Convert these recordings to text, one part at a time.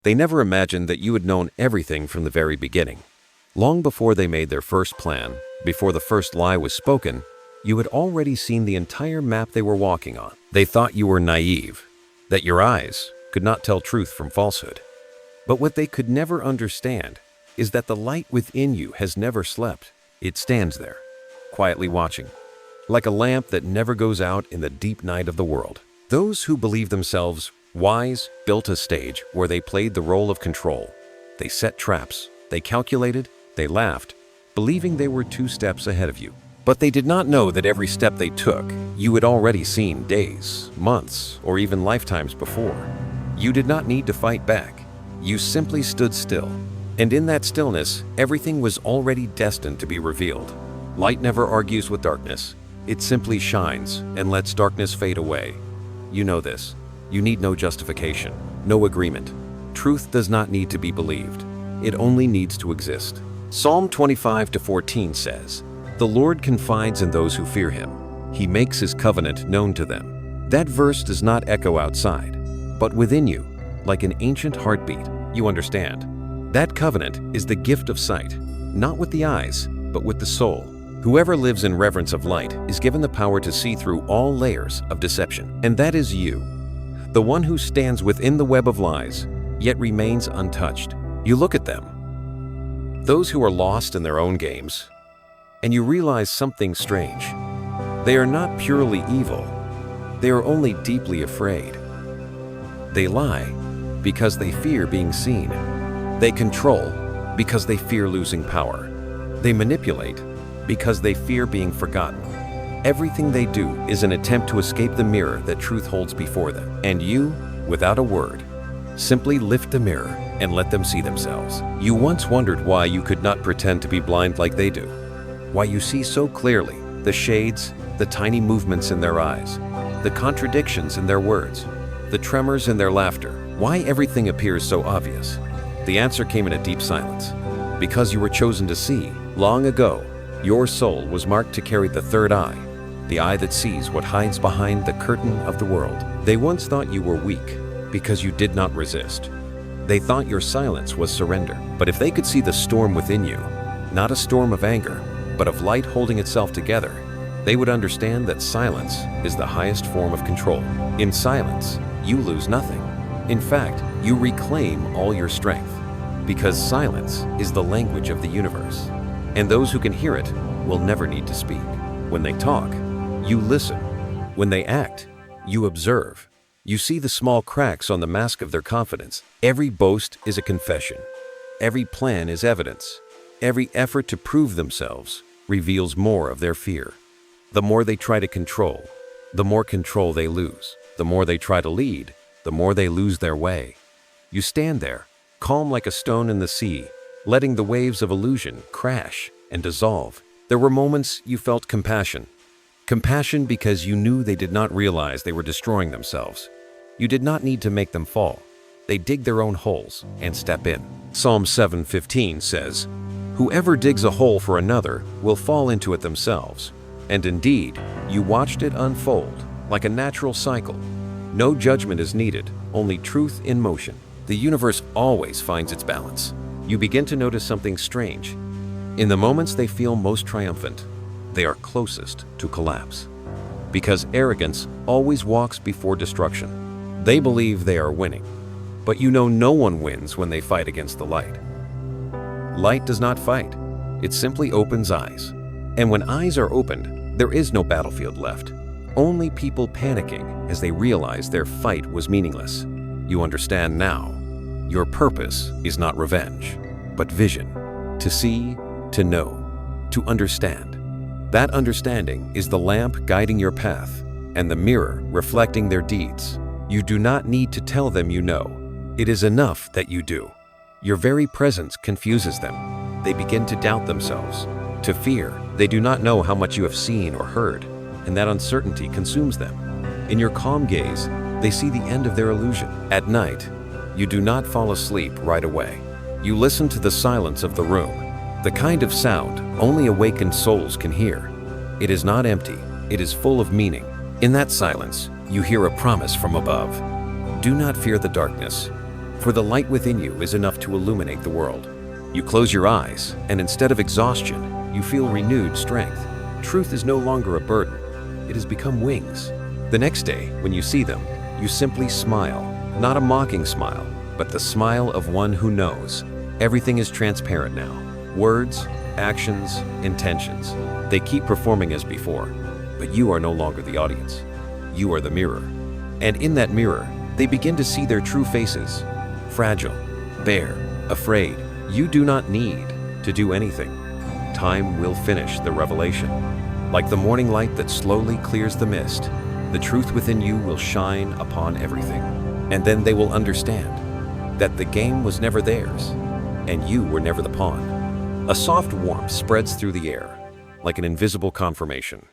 They never imagined that you had known everything from the very beginning. Long before they made their first plan, before the first lie was spoken, you had already seen the entire map they were walking on. They thought you were naive, that your eyes could not tell truth from falsehood. But what they could never understand is that the light within you has never slept. It stands there, quietly watching, like a lamp that never goes out in the deep night of the world. Those who believe themselves wise built a stage where they played the role of control. They set traps, they calculated, they laughed, believing they were 2 steps ahead of you. But they did not know that every step they took, you had already seen days, months, or even lifetimes before. You did not need to fight back. You simply stood still. And in that stillness, everything was already destined to be revealed. Light never argues with darkness. It simply shines and lets darkness fade away. You know this. You need no justification, no agreement. Truth does not need to be believed. It only needs to exist. Psalm 25:14 says, "The Lord confides in those who fear him. He makes his covenant known to them." That verse does not echo outside, but within you, like an ancient heartbeat, you understand. That covenant is the gift of sight, not with the eyes, but with the soul. Whoever lives in reverence of light is given the power to see through all layers of deception. And that is you, the one who stands within the web of lies, yet remains untouched. You look at them, those who are lost in their own games, and you realize something strange. They are not purely evil. They are only deeply afraid. They lie because they fear being seen. They control because they fear losing power. They manipulate because they fear being forgotten. Everything they do is an attempt to escape the mirror that truth holds before them. And you, without a word, simply lift the mirror and let them see themselves. You once wondered why you could not pretend to be blind like they do. Why you see so clearly the shades, the tiny movements in their eyes, the contradictions in their words, the tremors in their laughter. Why everything appears so obvious? The answer came in a deep silence. Because you were chosen to see. Long ago, your soul was marked to carry the third eye, the eye that sees what hides behind the curtain of the world. They once thought you were weak because you did not resist. They thought your silence was surrender. But if they could see the storm within you, not a storm of anger, but of light holding itself together, they would understand that silence is the highest form of control. In silence, you lose nothing. In fact, you reclaim all your strength, because silence is the language of the universe, and those who can hear it will never need to speak. When they talk, you listen. When they act, you observe. You see the small cracks on the mask of their confidence. Every boast is a confession. Every plan is evidence. Every effort to prove themselves reveals more of their fear. The more they try to control, the more control they lose. The more they try to lead, the more they lose their way. You stand there, calm like a stone in the sea, letting the waves of illusion crash and dissolve. There were moments you felt compassion. Compassion because you knew they did not realize they were destroying themselves. You did not need to make them fall. They dig their own holes and step in. Psalm 7:15 says, "Whoever digs a hole for another will fall into it themselves." And indeed, you watched it unfold like a natural cycle. No judgment is needed, only truth in motion. The universe always finds its balance. You begin to notice something strange. In the moments they feel most triumphant, they are closest to collapse. Because arrogance always walks before destruction. They believe they are winning, but you know no one wins when they fight against the light. Light does not fight, it simply opens eyes. And when eyes are opened, there is no battlefield left. Only people panicking as they realize their fight was meaningless. You understand now. Your purpose is not revenge, but vision. To see, to know, to understand. That understanding is the lamp guiding your path and the mirror reflecting their deeds. You do not need to tell them you know. It is enough that you do. Your very presence confuses them. They begin to doubt themselves, to fear. They do not know how much you have seen or heard, and that uncertainty consumes them. In your calm gaze, they see the end of their illusion. At night, you do not fall asleep right away. You listen to the silence of the room, the kind of sound only awakened souls can hear. It is not empty, it is full of meaning. In that silence, you hear a promise from above. Do not fear the darkness, For the light within you is enough to illuminate the world. You close your eyes, and instead of exhaustion, you feel renewed strength. Truth is no longer a burden. It has become wings. The next day, when you see them, you simply smile. Not a mocking smile, but the smile of one who knows. Everything is transparent now. Words, actions, intentions. They keep performing as before, but you are no longer the audience. You are the mirror. And in that mirror, they begin to see their true faces. Fragile, bare, afraid. You do not need to do anything. Time will finish the revelation. Like the morning light that slowly clears the mist, the truth within you will shine upon everything. And then they will understand that the game was never theirs, and you were never the pawn. A soft warmth spreads through the air, like an invisible confirmation.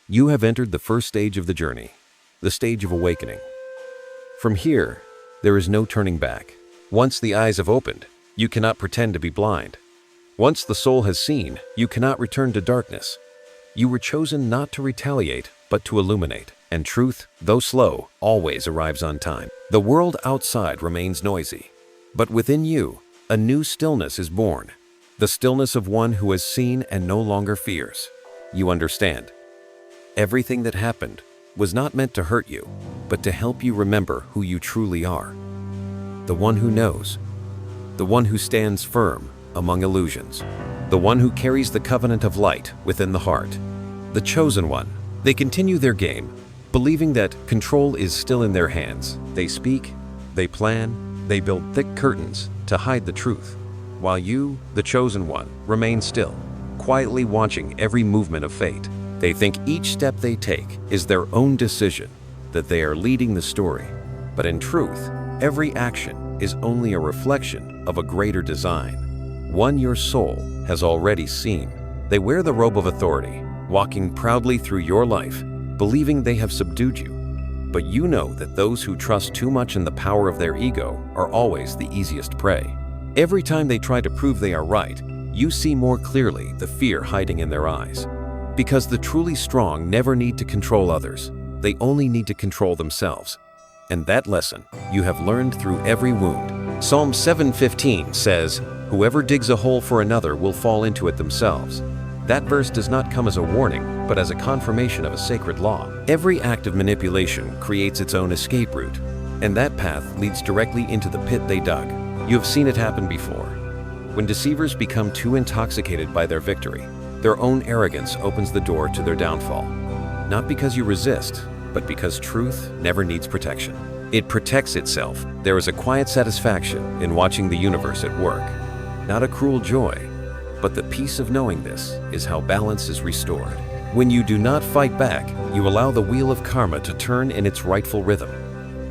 You have entered the first stage of the journey, the stage of awakening. From here, there is no turning back. Once the eyes have opened, you cannot pretend to be blind. Once the soul has seen, you cannot return to darkness. You were chosen not to retaliate, but to illuminate. And truth, though slow, always arrives on time. The world outside remains noisy, but within you, a new stillness is born. The stillness of one who has seen and no longer fears. You understand. Everything that happened was not meant to hurt you, but to help you remember who you truly are. The one who knows. The one who stands firm among illusions. The one who carries the covenant of light within the heart. The chosen one. They continue their game, believing that control is still in their hands. They speak, they plan, they build thick curtains to hide the truth, while you, the chosen one, remain still, quietly watching every movement of fate. They think each step they take is their own decision, that they are leading the story. But in truth, every action is only a reflection of a greater design, one your soul has already seen. They wear the robe of authority, walking proudly through your life, believing they have subdued you. But you know that those who trust too much in the power of their ego are always the easiest prey. Every time they try to prove they are right, you see more clearly the fear hiding in their eyes. Because the truly strong never need to control others, they only need to control themselves. And that lesson you have learned through every wound. Psalm 7:15 says, "Whoever digs a hole for another will fall into it themselves." That verse does not come as a warning, but as a confirmation of a sacred law. Every act of manipulation creates its own escape route, and that path leads directly into the pit they dug. You have seen it happen before. When deceivers become too intoxicated by their victory, their own arrogance opens the door to their downfall. Not because you resist, but because truth never needs protection. It protects itself. There is a quiet satisfaction in watching the universe at work. Not a cruel joy, but the peace of knowing this is how balance is restored. When you do not fight back, you allow the wheel of karma to turn in its rightful rhythm.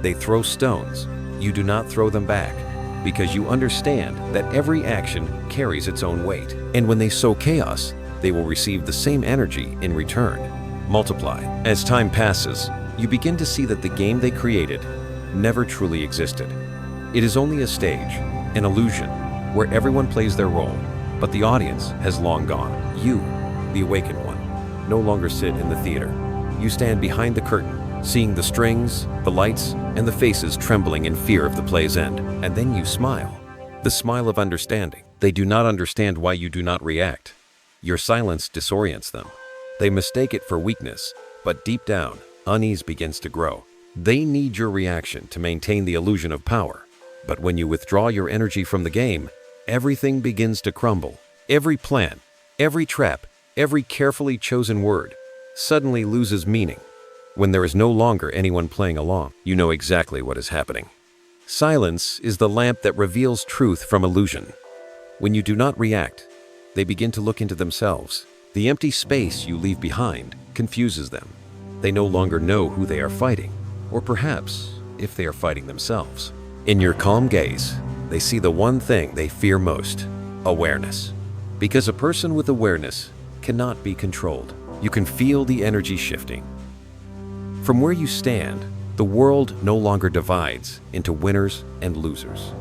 They throw stones. You do not throw them back, because you understand that every action carries its own weight. And when they sow chaos, they will receive the same energy in return. Multiply. As time passes, you begin to see that the game they created never truly existed. It is only a stage, an illusion, where everyone plays their role, but the audience has long gone. You, the awakened one, no longer sit in the theater. You stand behind the curtain, seeing the strings, the lights, and the faces trembling in fear of the play's end. And then you smile. The smile of understanding. They do not understand why you do not react. Your silence disorients them. They mistake it for weakness, but deep down, unease begins to grow. They need your reaction to maintain the illusion of power. But when you withdraw your energy from the game, everything begins to crumble. Every plan, every trap, every carefully chosen word suddenly loses meaning. When there is no longer anyone playing along, you know exactly what is happening. Silence is the lamp that reveals truth from illusion. When you do not react, they begin to look into themselves. The empty space you leave behind confuses them. They no longer know who they are fighting, or perhaps if they are fighting themselves. In your calm gaze, they see the one thing they fear most: awareness. Because a person with awareness cannot be controlled. You can feel the energy shifting. From where you stand, the world no longer divides into winners and losers.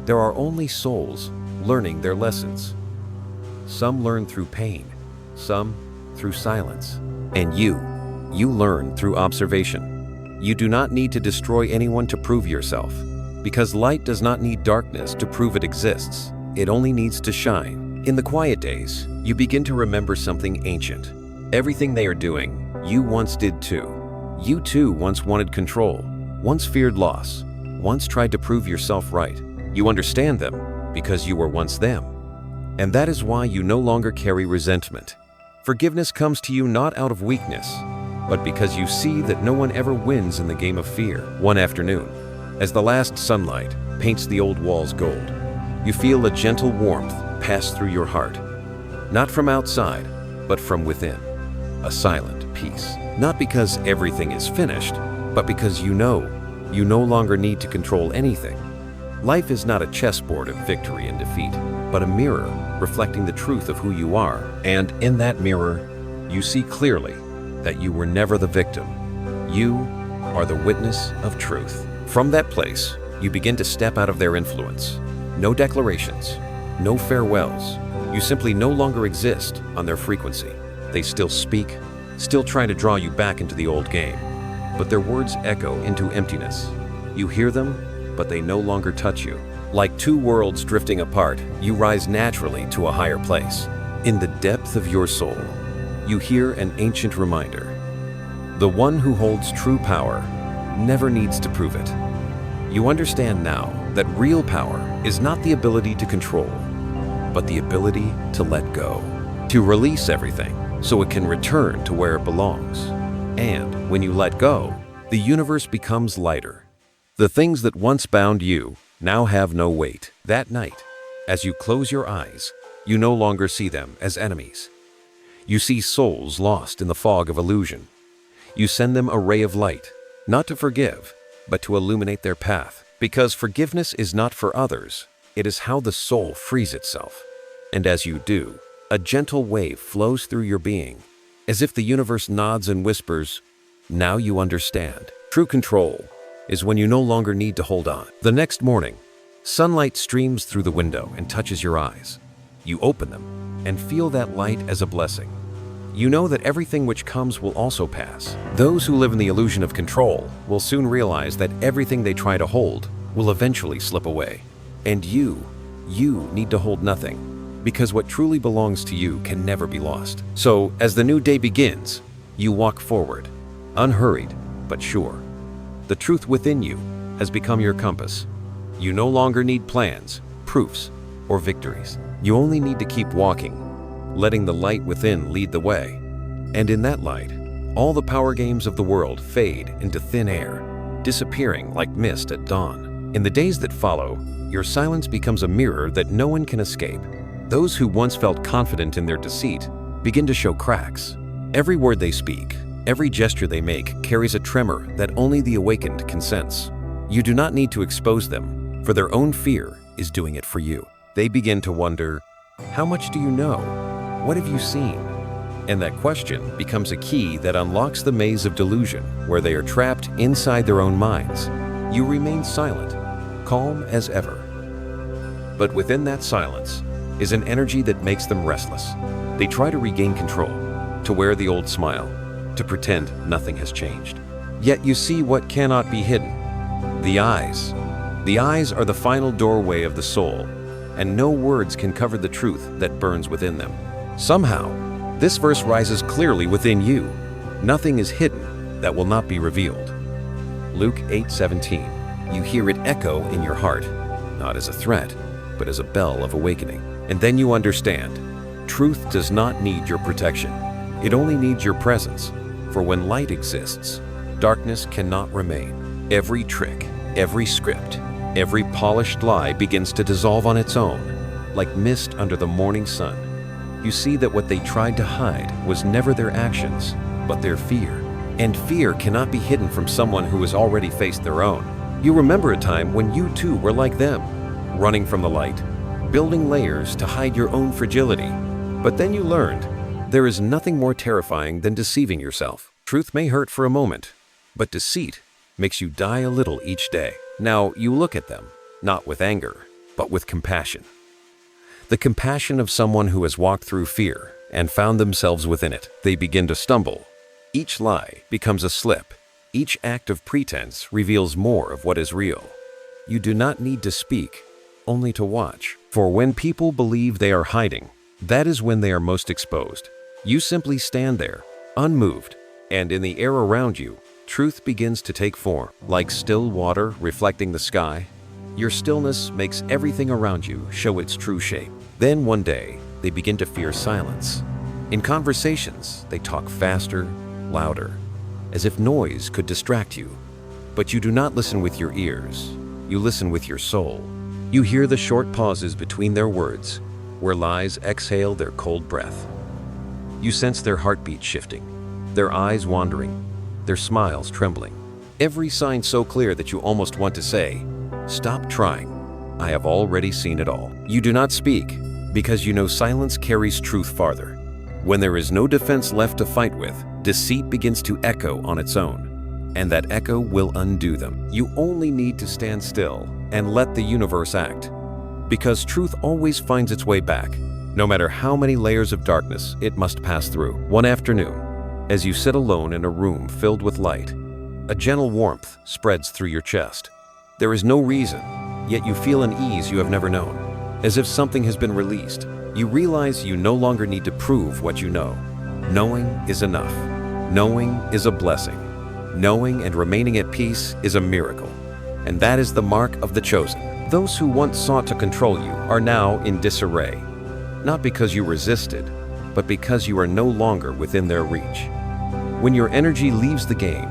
There are only souls learning their lessons. Some learn through pain, some through silence. And you learn through observation. You do not need to destroy anyone to prove yourself. Because light does not need darkness to prove it exists. It only needs to shine. In the quiet days, you begin to remember something ancient. Everything they are doing, you once did too. You too once wanted control, once feared loss, once tried to prove yourself right. You understand them because you were once them. And that is why you no longer carry resentment. Forgiveness comes to you not out of weakness, but because you see that no one ever wins in the game of fear. One afternoon, as the last sunlight paints the old walls gold, you feel a gentle warmth pass through your heart. Not from outside, but from within. A silent peace. Not because everything is finished, but because you no longer need to control anything. Life is not a chessboard of victory and defeat, but a mirror reflecting the truth of who you are. And in that mirror, you see clearly that you were never the victim. You are the witness of truth. From that place, you begin to step out of their influence. No declarations, no farewells. You simply no longer exist on their frequency. They still speak, still trying to draw you back into the old game, but their words echo into emptiness. You hear them, but they no longer touch you. Like two worlds drifting apart, you rise naturally to a higher place. In the depth of your soul, you hear an ancient reminder. The one who holds true power never needs to prove it. You understand now that real power is not the ability to control, but the ability to let go, to release everything so it can return to where it belongs. And when you let go, the universe becomes lighter. The things that once bound you now have no weight. That night, as you close your eyes, you no longer see them as enemies. You see souls lost in the fog of illusion. You send them a ray of light, not to forgive, but to illuminate their path. Because forgiveness is not for others, it is how the soul frees itself. And as you do, a gentle wave flows through your being, as if the universe nods and whispers, "Now you understand." True control is when you no longer need to hold on. The next morning, sunlight streams through the window and touches your eyes. You open them and feel that light as a blessing. You know that everything which comes will also pass. Those who live in the illusion of control will soon realize that everything they try to hold will eventually slip away. And you need to hold nothing, because what truly belongs to you can never be lost. So, as the new day begins, you walk forward, unhurried but sure. The truth within you has become your compass. You no longer need plans, proofs, or victories. You only need to keep walking, letting the light within lead the way. And in that light, all the power games of the world fade into thin air, disappearing like mist at dawn. In the days that follow, your silence becomes a mirror that no one can escape. Those who once felt confident in their deceit begin to show cracks. Every word they speak, every gesture they make carries a tremor that only the awakened can sense. You do not need to expose them, for their own fear is doing it for you. They begin to wonder, how much do you know? What have you seen? And that question becomes a key that unlocks the maze of delusion where they are trapped inside their own minds. You remain silent, calm as ever. But within that silence is an energy that makes them restless. They try to regain control, to wear the old smile, to pretend nothing has changed. Yet you see what cannot be hidden. The eyes. The eyes are the final doorway of the soul, and no words can cover the truth that burns within them. Somehow, this verse rises clearly within you. Nothing is hidden that will not be revealed. Luke 8:17. You hear it echo in your heart, not as a threat, but as a bell of awakening. And then you understand, truth does not need your protection. It only needs your presence. For when light exists, darkness cannot remain. Every trick, every script, every polished lie begins to dissolve on its own, like mist under the morning sun. You see that what they tried to hide was never their actions, but their fear. And fear cannot be hidden from someone who has already faced their own. You remember a time when you too were like them, running from the light, building layers to hide your own fragility. But then you learned, there is nothing more terrifying than deceiving yourself. Truth may hurt for a moment, but deceit makes you die a little each day. Now you look at them, not with anger, but with compassion. The compassion of someone who has walked through fear and found themselves within it. They begin to stumble. Each lie becomes a slip. Each act of pretense reveals more of what is real. You do not need to speak, only to watch. For when people believe they are hiding, that is when they are most exposed. You simply stand there, unmoved, and in the air around you, truth begins to take form. Like still water reflecting the sky, your stillness makes everything around you show its true shape. Then one day, they begin to fear silence. In conversations, they talk faster, louder, as if noise could distract you. But you do not listen with your ears, you listen with your soul. You hear the short pauses between their words, where lies exhale their cold breath. You sense their heartbeat shifting, their eyes wandering, their smiles trembling. Every sign so clear that you almost want to say, "Stop trying. I have already seen it all." You do not speak, because you know silence carries truth farther. When there is no defense left to fight with, deceit begins to echo on its own, and that echo will undo them. You only need to stand still and let the universe act, because truth always finds its way back. No matter how many layers of darkness it must pass through. One afternoon, as you sit alone in a room filled with light, a gentle warmth spreads through your chest. There is no reason, yet you feel an ease you have never known, as if something has been released. You realize you no longer need to prove what you know. Knowing is enough. Knowing is a blessing. Knowing and remaining at peace is a miracle. And that is the mark of the chosen. Those who once sought to control you are now in disarray. Not because you resisted, but because you are no longer within their reach. When your energy leaves the game,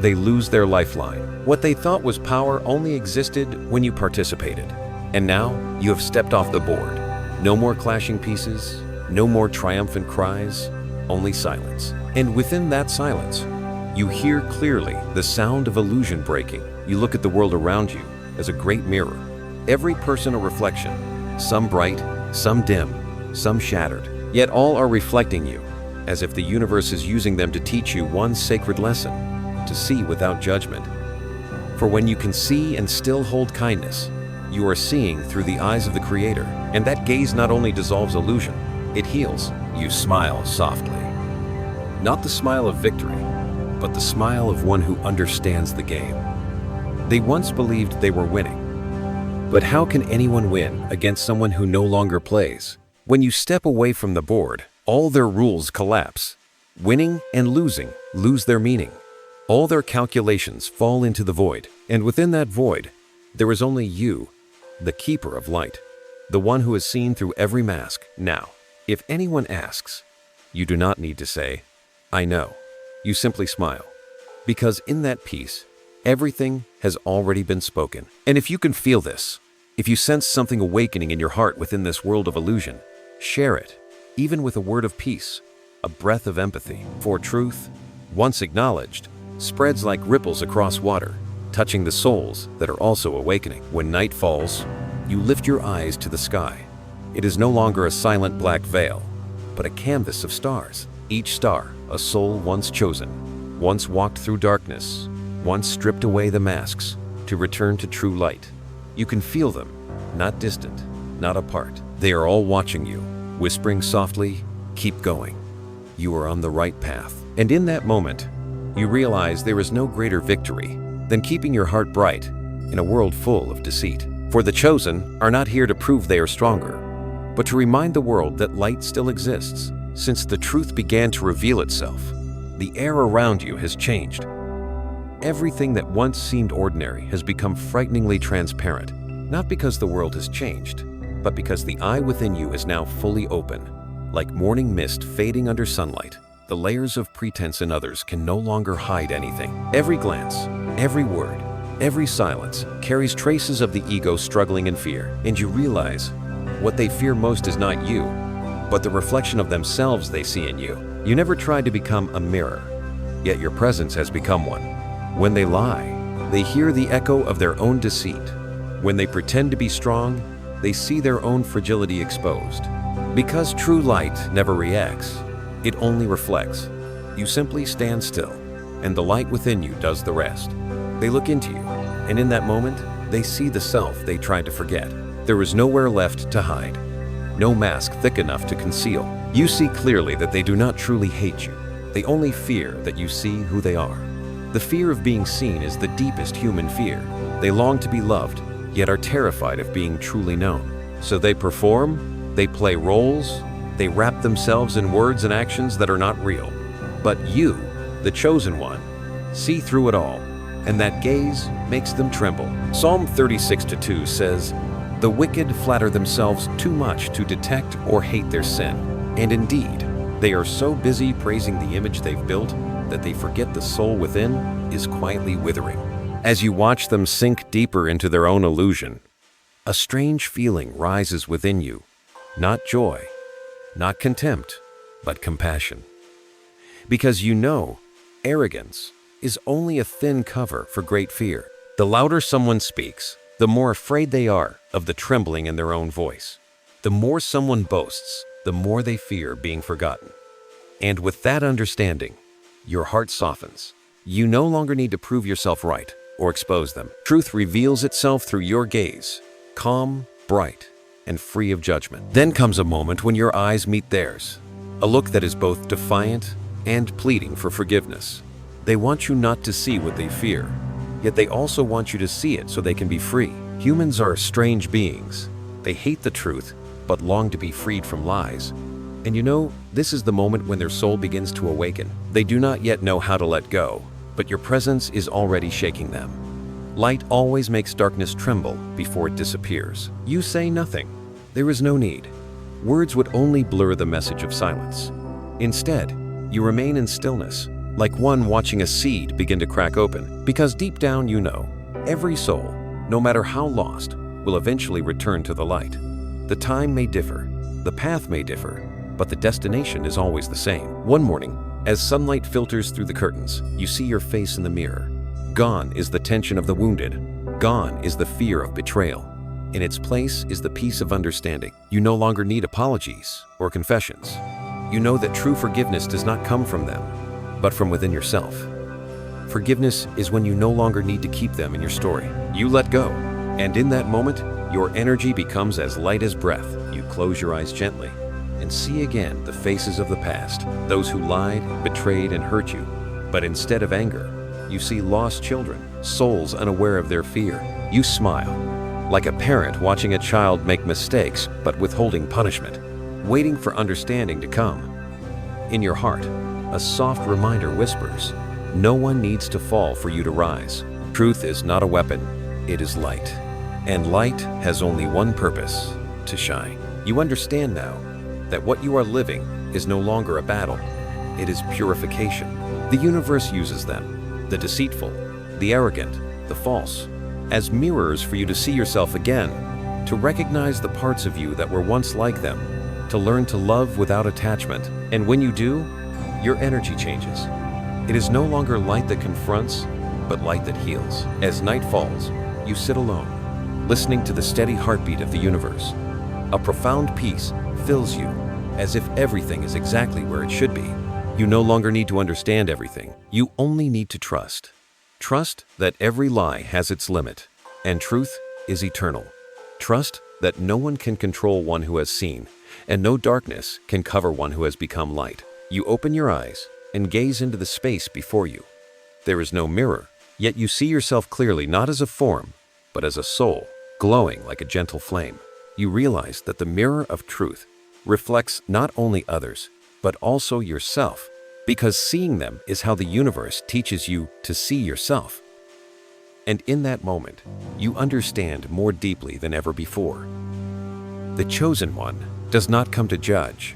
they lose their lifeline. What they thought was power only existed when you participated. And now you have stepped off the board. No more clashing pieces, no more triumphant cries, only silence. And within that silence, you hear clearly the sound of illusion breaking. You look at the world around you as a great mirror. Every person a reflection, some bright, some dim, some shattered. Yet all are reflecting you, as if the universe is using them to teach you one sacred lesson, to see without judgment. For when you can see and still hold kindness, you are seeing through the eyes of the Creator, and that gaze not only dissolves illusion, it heals. You smile softly. Not the smile of victory, but the smile of one who understands the game. They once believed they were winning. But how can anyone win against someone who no longer plays? When you step away from the board, all their rules collapse. Winning and losing lose their meaning. All their calculations fall into the void, and within that void, there is only you, the keeper of light, the one who has seen through every mask. Now, if anyone asks, you do not need to say, "I know." You simply smile, because in that peace, everything has already been spoken. And if you can feel this, if you sense something awakening in your heart within this world of illusion, share it, even with a word of peace, a breath of empathy. For truth, once acknowledged, spreads like ripples across water, touching the souls that are also awakening. When night falls, you lift your eyes to the sky. It is no longer a silent black veil, but a canvas of stars. Each star, a soul once chosen, once walked through darkness, once stripped away the masks to return to true light. You can feel them, not distant, not apart. They are all watching you, whispering softly, "Keep going. You are on the right path." And in that moment, you realize there is no greater victory than keeping your heart bright in a world full of deceit. For the chosen are not here to prove they are stronger, but to remind the world that light still exists. Since the truth began to reveal itself, the air around you has changed. Everything that once seemed ordinary has become frighteningly transparent, not because the world has changed, but because the eye within you is now fully open. Like morning mist fading under sunlight, the layers of pretense in others can no longer hide anything. Every glance, every word, every silence carries traces of the ego struggling in fear, and you realize what they fear most is not you, but the reflection of themselves they see in you. You never tried to become a mirror, yet your presence has become one. When they lie, they hear the echo of their own deceit. When they pretend to be strong, they see their own fragility exposed. Because true light never reacts, it only reflects. You simply stand still, and the light within you does the rest. They look into you, and in that moment, they see the self they tried to forget. There is nowhere left to hide, no mask thick enough to conceal. You see clearly that they do not truly hate you. They only fear that you see who they are. The fear of being seen is the deepest human fear. They long to be loved, yet are terrified of being truly known. So they perform, they play roles, they wrap themselves in words and actions that are not real. But you, the chosen one, see through it all, and that gaze makes them tremble. Psalm 36:2 says, "The wicked flatter themselves too much to detect or hate their sin, and indeed, they are so busy praising the image they've built that they forget the soul within is quietly withering." As you watch them sink deeper into their own illusion, a strange feeling rises within you. Not joy, not contempt, but compassion. Because you know, arrogance is only a thin cover for great fear. The louder someone speaks, the more afraid they are of the trembling in their own voice. The more someone boasts, the more they fear being forgotten. And with that understanding, your heart softens. You no longer need to prove yourself right or expose them. Truth reveals itself through your gaze, calm, bright, and free of judgment. Then comes a moment when your eyes meet theirs, a look that is both defiant and pleading for forgiveness. They want you not to see what they fear, yet they also want you to see it so they can be free. Humans are strange beings. They hate the truth, but long to be freed from lies. And you know, this is the moment when their soul begins to awaken. They do not yet know how to let go, but your presence is already shaking them. Light always makes darkness tremble before it disappears. You say nothing. There is no need. Words would only blur the message of silence. Instead, you remain in stillness, like one watching a seed begin to crack open, because deep down you know, every soul, no matter how lost, will eventually return to the light. The time may differ, the path may differ, but the destination is always the same. One morning, as sunlight filters through the curtains, you see your face in the mirror. Gone is the tension of the wounded. Gone is the fear of betrayal. In its place is the peace of understanding. You no longer need apologies or confessions. You know that true forgiveness does not come from them, but from within yourself. Forgiveness is when you no longer need to keep them in your story. You let go, and in that moment, your energy becomes as light as breath. You close your eyes gently and see again the faces of the past, those who lied, betrayed, and hurt you. But instead of anger, you see lost children, souls unaware of their fear. You smile, like a parent watching a child make mistakes but withholding punishment, waiting for understanding to come. In your heart, a soft reminder whispers, no one needs to fall for you to rise. Truth is not a weapon, it is light. And light has only one purpose, to shine. You understand now that what you are living is no longer a battle, it is purification. The universe uses them, the deceitful, the arrogant, the false, as mirrors for you to see yourself again, to recognize the parts of you that were once like them, to learn to love without attachment. And when you do, your energy changes. It is no longer light that confronts, but light that heals. As night falls, you sit alone, listening to the steady heartbeat of the universe. A profound peace fills you, as if everything is exactly where it should be. You no longer need to understand everything. You only need to trust. Trust that every lie has its limit, and truth is eternal. Trust that no one can control one who has seen, and no darkness can cover one who has become light. You open your eyes and gaze into the space before you. There is no mirror, yet you see yourself clearly, not as a form, but as a soul, glowing like a gentle flame. You realize that the mirror of truth reflects not only others, but also yourself, because seeing them is how the universe teaches you to see yourself. And in that moment, you understand more deeply than ever before. The chosen one does not come to judge,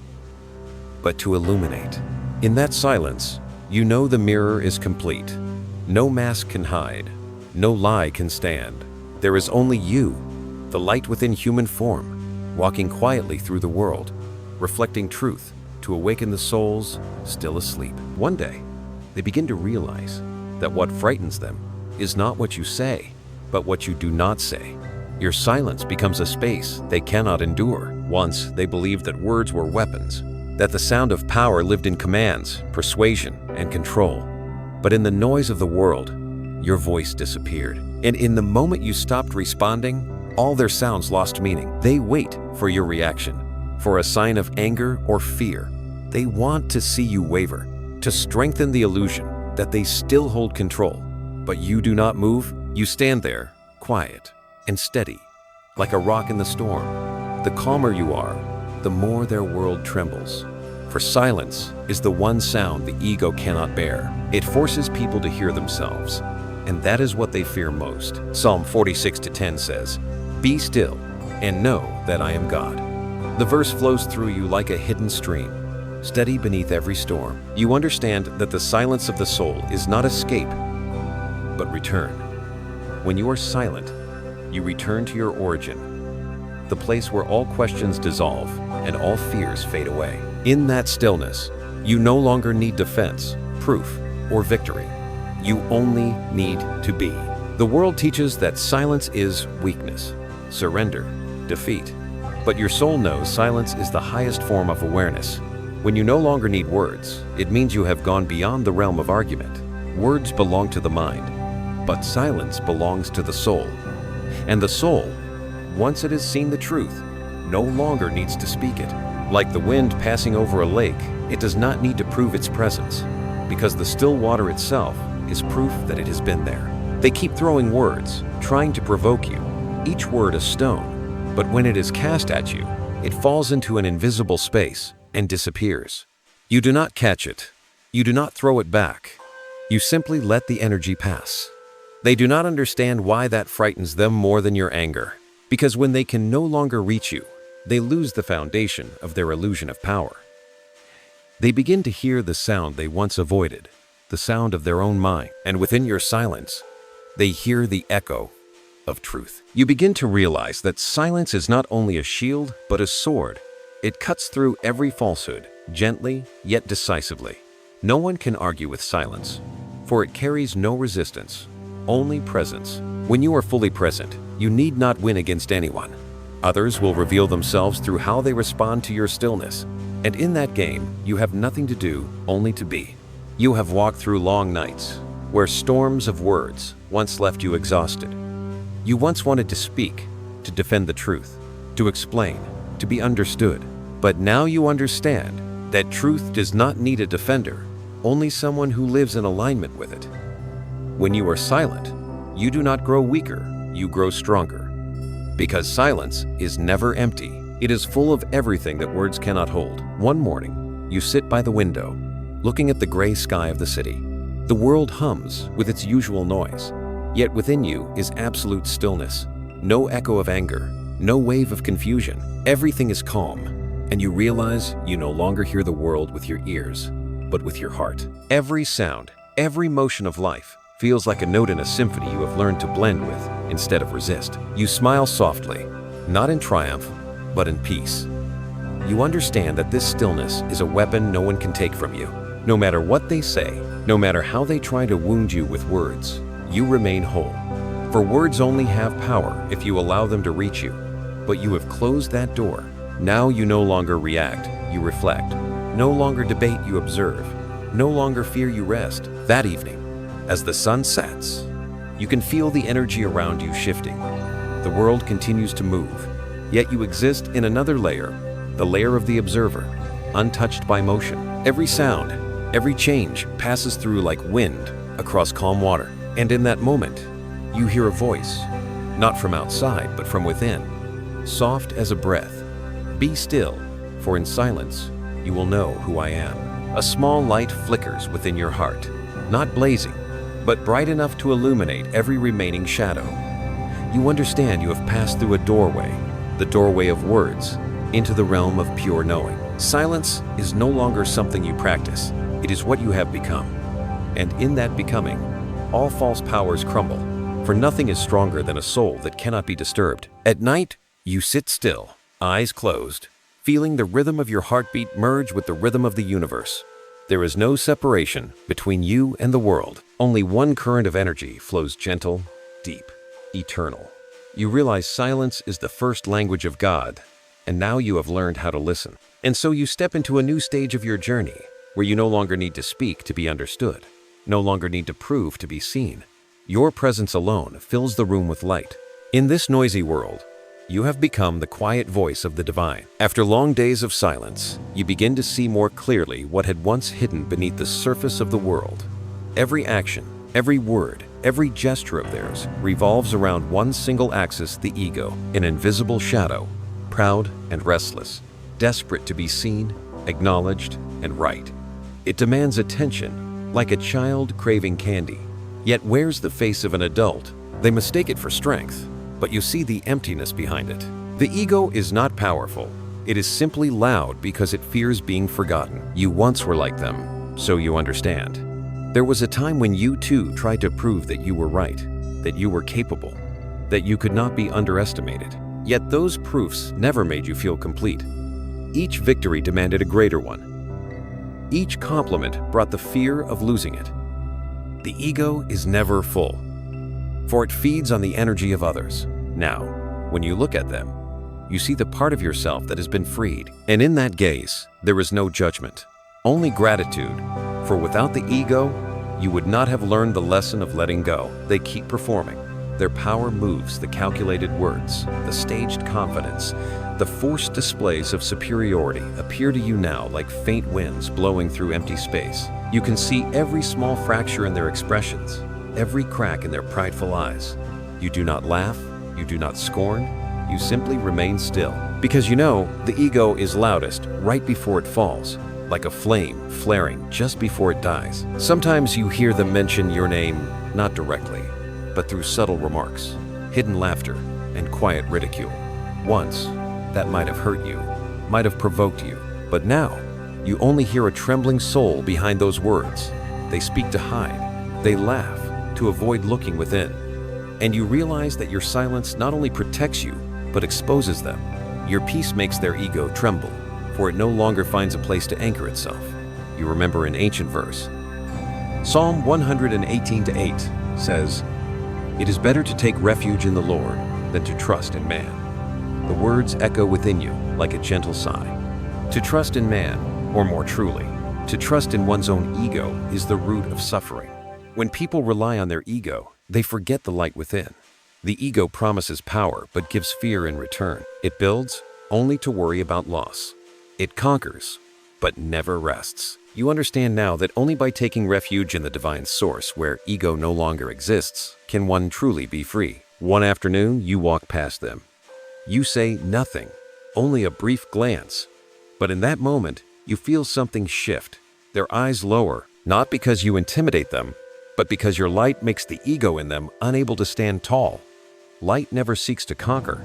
but to illuminate. In that silence, you know the mirror is complete. No mask can hide, no lie can stand. There is only you, the light within human form, walking quietly through the world, reflecting truth to awaken the souls still asleep. One day, they begin to realize that what frightens them is not what you say, but what you do not say. Your silence becomes a space they cannot endure. Once, they believed that words were weapons, that the sound of power lived in commands, persuasion, and control. But in the noise of the world, your voice disappeared. And in the moment you stopped responding, all their sounds lost meaning. They wait for your reaction, for a sign of anger or fear. They want to see you waver, to strengthen the illusion that they still hold control. But you do not move, you stand there, quiet, and steady, like a rock in the storm. The calmer you are, the more their world trembles. For silence is the one sound the ego cannot bear. It forces people to hear themselves, and that is what they fear most. Psalm 46:10 says, "Be still and know that I am God." The verse flows through you like a hidden stream, steady beneath every storm. You understand that the silence of the soul is not escape, but return. When you are silent, you return to your origin, the place where all questions dissolve and all fears fade away. In that stillness, you no longer need defense, proof, or victory. You only need to be. The world teaches that silence is weakness, surrender, defeat. But your soul knows silence is the highest form of awareness. When you no longer need words, it means you have gone beyond the realm of argument. Words belong to the mind, but silence belongs to the soul. And the soul, once it has seen the truth, no longer needs to speak it. Like the wind passing over a lake, it does not need to prove its presence, because the still water itself is proof that it has been there. They keep throwing words, trying to provoke you, each word a stone, but when it is cast at you, it falls into an invisible space and disappears. You do not catch it. You do not throw it back. You simply let the energy pass. They do not understand why that frightens them more than your anger, because when they can no longer reach you, they lose the foundation of their illusion of power. They begin to hear the sound they once avoided, the sound of their own mind, and within your silence, they hear the echo of truth. You begin to realize that silence is not only a shield, but a sword. It cuts through every falsehood, gently yet decisively. No one can argue with silence, for it carries no resistance, only presence. When you are fully present, you need not win against anyone. Others will reveal themselves through how they respond to your stillness. And in that game, you have nothing to do, only to be. You have walked through long nights, where storms of words once left you exhausted. You once wanted to speak, to defend the truth, to explain, to be understood. But now you understand that truth does not need a defender, only someone who lives in alignment with it. When you are silent, you do not grow weaker, you grow stronger. Because silence is never empty. It is full of everything that words cannot hold. One morning, you sit by the window, looking at the gray sky of the city. The world hums with its usual noise, yet within you is absolute stillness. No echo of anger, no wave of confusion. Everything is calm, and you realize you no longer hear the world with your ears, but with your heart. Every sound, every motion of life feels like a note in a symphony you have learned to blend with instead of resist. You smile softly, not in triumph, but in peace. You understand that this stillness is a weapon no one can take from you. No matter what they say, no matter how they try to wound you with words, you remain whole. For words only have power if you allow them to reach you, but you have closed that door. Now you no longer react, you reflect. No longer debate, you observe. No longer fear, you rest. That evening, as the sun sets, you can feel the energy around you shifting. The world continues to move, yet you exist in another layer, the layer of the observer, untouched by motion. Every sound, every change passes through like wind across calm water. And in that moment, you hear a voice, not from outside, but from within, soft as a breath. Be still, for in silence, you will know who I am. A small light flickers within your heart, not blazing, but bright enough to illuminate every remaining shadow. You understand you have passed through a doorway, the doorway of words, into the realm of pure knowing. Silence is no longer something you practice, it is what you have become. And in that becoming, all false powers crumble, for nothing is stronger than a soul that cannot be disturbed. At night, you sit still, eyes closed, feeling the rhythm of your heartbeat merge with the rhythm of the universe. There is no separation between you and the world. Only one current of energy flows gentle, deep, eternal. You realize silence is the first language of God, and now you have learned how to listen. And so you step into a new stage of your journey, where you no longer need to speak to be understood, no longer need to prove to be seen. Your presence alone fills the room with light. In this noisy world, you have become the quiet voice of the divine. After long days of silence, you begin to see more clearly what had once hidden beneath the surface of the world. Every action, every word, Every gesture of theirs revolves around one single axis, the ego, an invisible shadow, proud and restless, desperate to be seen, acknowledged, and right. It demands attention, like a child craving candy, yet wears the face of an adult. They mistake it for strength, but you see the emptiness behind it. The ego is not powerful. It is simply loud because it fears being forgotten. You once were like them, so you understand. There was a time when you too tried to prove that you were right, that you were capable, that you could not be underestimated. Yet those proofs never made you feel complete. Each victory demanded a greater one. Each compliment brought the fear of losing it. The ego is never full, for it feeds on the energy of others. Now, when you look at them, you see the part of yourself that has been freed. And in that gaze, there is no judgment, only gratitude. For without the ego, you would not have learned the lesson of letting go. They keep performing. Their power moves the calculated words, the staged confidence, the forced displays of superiority appear to you now like faint winds blowing through empty space. You can see every small fracture in their expressions, every crack in their prideful eyes. You do not laugh, you do not scorn, you simply remain still. Because you know the ego is loudest right before it falls, like a flame flaring just before it dies. Sometimes you hear them mention your name, not directly, but through subtle remarks, hidden laughter, and quiet ridicule. Once, that might have hurt you, might have provoked you, but now, you only hear a trembling soul behind those words. They speak to hide, they laugh to avoid looking within. And you realize that your silence not only protects you, but exposes them. Your peace makes their ego tremble, for it no longer finds a place to anchor itself. You remember an ancient verse. Psalm 118:8 says, "It is better to take refuge in the Lord than to trust in man." The words echo within you like a gentle sigh. To trust in man, or more truly, to trust in one's own ego is the root of suffering. When people rely on their ego, they forget the light within. The ego promises power but gives fear in return. It builds only to worry about loss. It conquers but never rests. You understand now that only by taking refuge in the divine source where ego no longer exists can one truly be free. One afternoon, you walk past them. You say nothing, only a brief glance. But in that moment, you feel something shift. Their eyes lower, not because you intimidate them, but because your light makes the ego in them unable to stand tall. Light never seeks to conquer,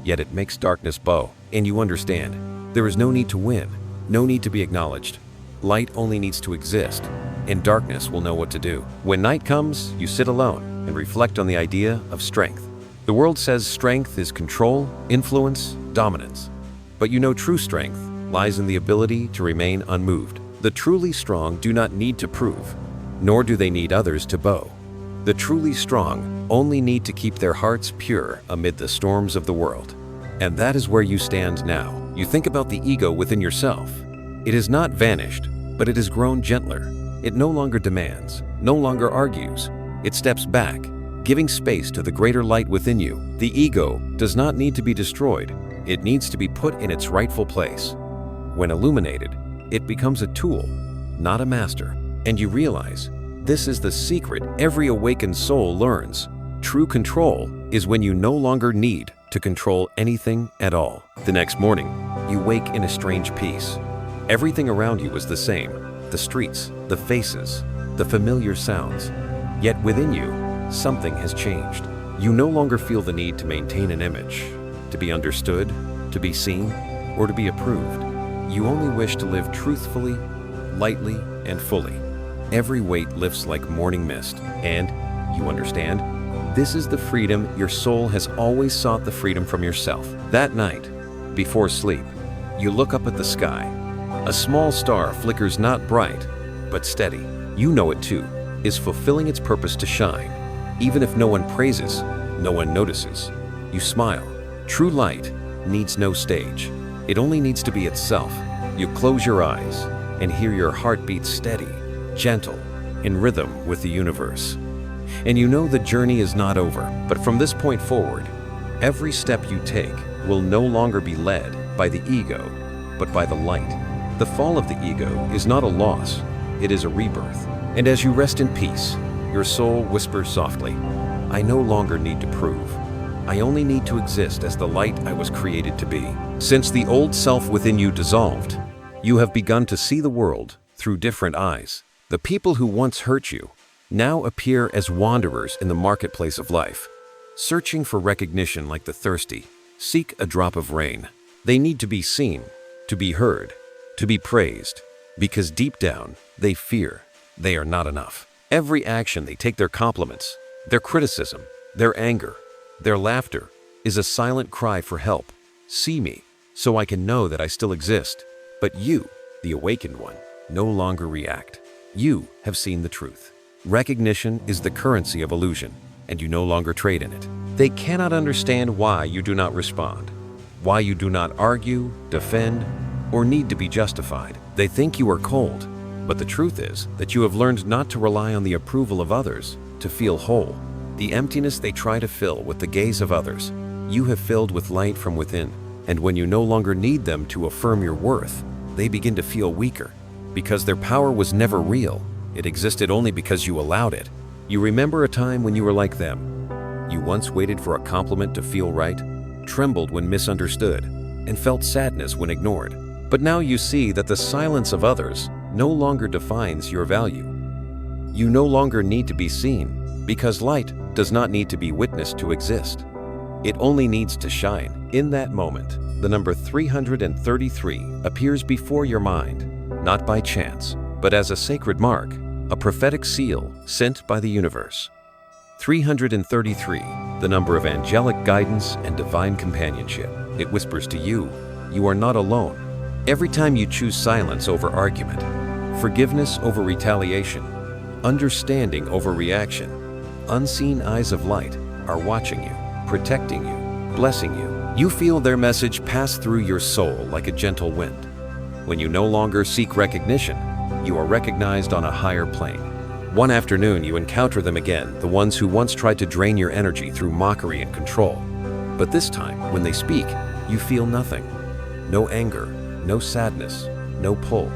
yet it makes darkness bow. And you understand, there is no need to win, no need to be acknowledged. Light only needs to exist, and darkness will know what to do. When night comes, you sit alone and reflect on the idea of strength. The world says strength is control, influence, dominance. But you know true strength lies in the ability to remain unmoved. The truly strong do not need to prove, nor do they need others to bow. The truly strong only need to keep their hearts pure amid the storms of the world. And that is where you stand now. You think about the ego within yourself. It has not vanished, but it has grown gentler. It no longer demands, no longer argues. It steps back, giving space to the greater light within you. The ego does not need to be destroyed. It needs to be put in its rightful place. When illuminated, it becomes a tool, not a master. And you realize, this is the secret every awakened soul learns. True control is when you no longer need to control anything at all. The next morning, you wake in a strange peace. Everything around you is the same. The streets, the faces, the familiar sounds. Yet within you, something has changed. You no longer feel the need to maintain an image, to be understood, to be seen, or to be approved. You only wish to live truthfully, lightly, and fully. Every weight lifts like morning mist, and, you understand, this is the freedom your soul has always sought, the freedom from yourself. That night, before sleep, you look up at the sky. A small star flickers not bright, but steady. You know it too, is fulfilling its purpose to shine. Even if no one praises, no one notices. You smile. True light needs no stage. It only needs to be itself. You close your eyes and hear your heart beat steady, gentle, in rhythm with the universe. And you know the journey is not over. But from this point forward, every step you take will no longer be led by the ego, but by the light. The fall of the ego is not a loss, it is a rebirth. And as you rest in peace, your soul whispers softly, I no longer need to prove. I only need to exist as the light I was created to be. Since the old self within you dissolved, you have begun to see the world through different eyes. The people who once hurt you now appear as wanderers in the marketplace of life, searching for recognition like the thirsty seek a drop of rain. They need to be seen, to be heard, to be praised, because deep down they fear they are not enough. Every action they take, their compliments, their criticism, their anger, their laughter, is a silent cry for help. See me, so I can know that I still exist. But you, the awakened one, no longer react. You have seen the truth. Recognition is the currency of illusion, and you no longer trade in it. They cannot understand why you do not respond, why you do not argue, defend, or need to be justified. They think you are cold, but the truth is that you have learned not to rely on the approval of others to feel whole. The emptiness they try to fill with the gaze of others, you have filled with light from within. And when you no longer need them to affirm your worth, they begin to feel weaker, because their power was never real. It existed only because you allowed it. You remember a time when you were like them. You once waited for a compliment to feel right, trembled when misunderstood, and felt sadness when ignored. But now you see that the silence of others no longer defines your value. You no longer need to be seen, because light does not need to be witnessed to exist. It only needs to shine. In that moment, the number 333 appears before your mind, not by chance, but as a sacred mark, a prophetic seal sent by the universe. 333, the number of angelic guidance and divine companionship. It whispers to you, you are not alone. Every time you choose silence over argument, forgiveness over retaliation, understanding over reaction, unseen eyes of light are watching you, protecting you, blessing you. You feel their message pass through your soul like a gentle wind. When you no longer seek recognition, you are recognized on a higher plane. One afternoon, you encounter them again, the ones who once tried to drain your energy through mockery and control. But this time, when they speak, you feel nothing. No anger, no sadness, no pull.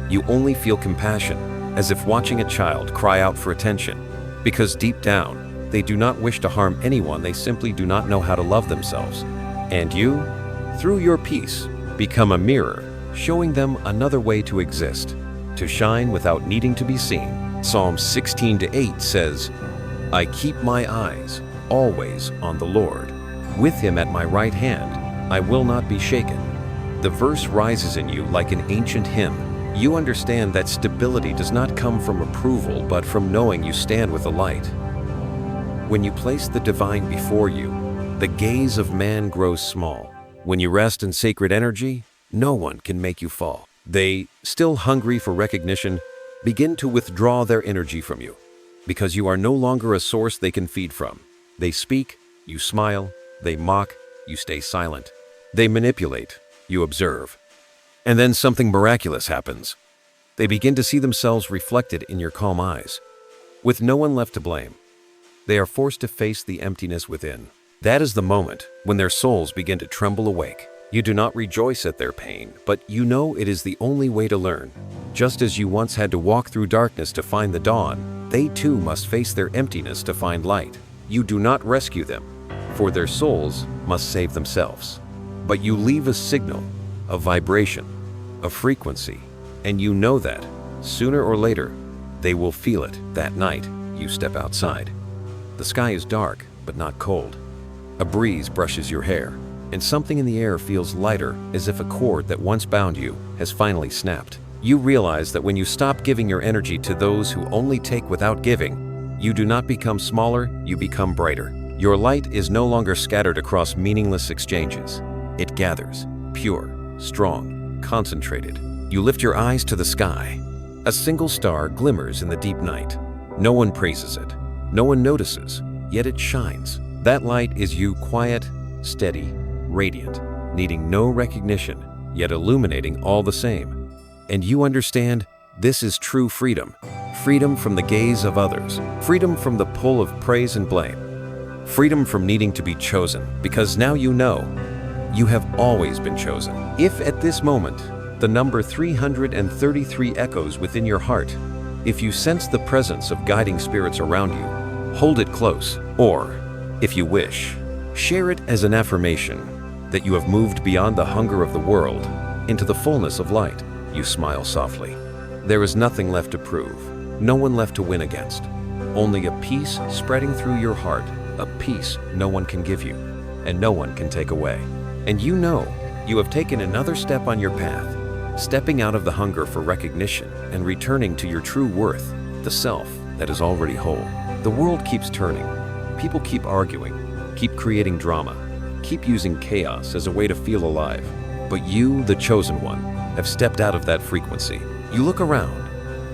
You only feel compassion, as if watching a child cry out for attention. Because deep down, they do not wish to harm anyone, they simply do not know how to love themselves. And you, through your peace, become a mirror, showing them another way to exist, to shine without needing to be seen. Psalm 16:8 says, I keep my eyes always on the Lord. With him at my right hand, I will not be shaken. The verse rises in you like an ancient hymn. You understand that stability does not come from approval, but from knowing you stand with the light. When you place the divine before you, the gaze of man grows small. When you rest in sacred energy, no one can make you fall. They, still hungry for recognition, begin to withdraw their energy from you, because you are no longer a source they can feed from. They speak, you smile. They mock, you stay silent. They manipulate, you observe. And then something miraculous happens. They begin to see themselves reflected in your calm eyes. With no one left to blame, they are forced to face the emptiness within. That is the moment when their souls begin to tremble awake. You do not rejoice at their pain, but you know it is the only way to learn. Just as you once had to walk through darkness to find the dawn, they too must face their emptiness to find light. You do not rescue them, for their souls must save themselves. But you leave a signal, a vibration, a frequency, and you know that, sooner or later, they will feel it. That night, you step outside. The sky is dark, but not cold. A breeze brushes your hair, and something in the air feels lighter, as if a cord that once bound you has finally snapped. You realize that when you stop giving your energy to those who only take without giving, you do not become smaller, you become brighter. Your light is no longer scattered across meaningless exchanges. It gathers, pure, strong, concentrated. You lift your eyes to the sky. A single star glimmers in the deep night. No one praises it. No one notices, yet it shines. That light is you, quiet, steady, radiant, needing no recognition, yet illuminating all the same. And you understand, this is true freedom. Freedom from the gaze of others. Freedom from the pull of praise and blame. Freedom from needing to be chosen, because now you know, you have always been chosen. If at this moment, the number 333 echoes within your heart, If you sense the presence of guiding spirits around you, hold it close, or, if you wish, share it as an affirmation that you have moved beyond the hunger of the world into the fullness of light. You smile softly. There is nothing left to prove, no one left to win against. Only a peace spreading through your heart, a peace no one can give you, and no one can take away. And you know, you have taken another step on your path, stepping out of the hunger for recognition and returning to your true worth, the self that is already whole. The world keeps turning. People keep arguing, keep creating drama, keep using chaos as a way to feel alive. But you, the chosen one, have stepped out of that frequency. You look around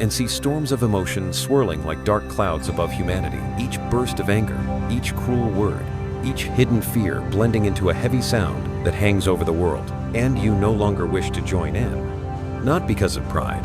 and see storms of emotion swirling like dark clouds above humanity. Each burst of anger, each cruel word, each hidden fear blending into a heavy sound that hangs over the world. And you no longer wish to join in. Not because of pride,